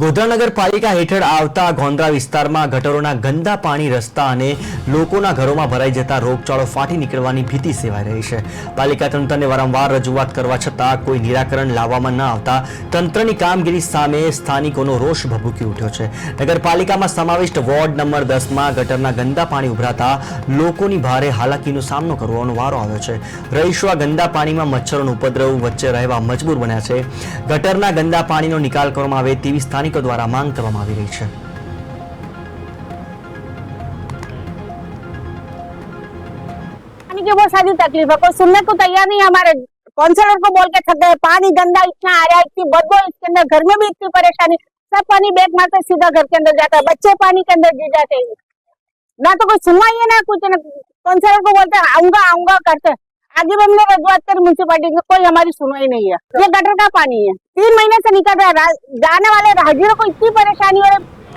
ગોધરા નગરપાલિકા હેઠળ આવતા ગોંડરા વિસ્તારમાં ગટરોના ગંદા પાણી રસ્તા અને લોકોના ઘરોમાં ભરાઈ જતા રોગચાળો ફાટી નીકળવાની ભીતિ સેવાઈ રહી છે। પાલિકા તંત્રને વારંવાર રજૂઆત કરવા છતાં કોઈ નિરાકરણ લાવવામાં ન આવતા તંત્રની કામગીરી સામે સ્થાનિકોનો રોષ ભભૂકી ઉઠ્યો છે। નગરપાલિકામાં સમાવિષ્ટ વોર્ડ નંબર 10માં ગટરના ગંદા પાણી ઉભરાતા લોકોની ભારે હાલાકીનો સામનો કરવાનો વારો આવ્યો છે। રહીશો આ ગંદા પાણીમાં મચ્છરોનો ઉપદ્રવ વચ્ચે રહેવા મજબૂર બન્યા છે। ગટરના ગંદા પાણીનો નિકાલ કરવામાં આવે તેવી સ્થાનિકો द्वारा मांग કરવામાં આવી રહી છે। पानी की बहुत सारी तकलीफ है, कोई सुनने को तैयार नहीं है। हमारे काउंसलर को बोल के थक गए, पानी गंदा इतना आ रहा है, इतनी बदबू इसके अंदर, घर में भी इतनी परेशानी, सब पानी बैग मारते सीधा घर के अंदर जाता है, बच्चे पानी के अंदर गिर जाते हैं। ना तो कोई सुनवाई है ना कुछ, ना काउंसलर को बोलते आऊंगा आऊंगा करते, आगे भी हमने रजूआत कर म्यूनसिपालिटी में, कोई हमारी सुनवाई नहीं है। ये गटर का पानी है, 3 महीने से निकल रहा है, जाने वाले राहगीरों को इतनी परेशानी हो रही है,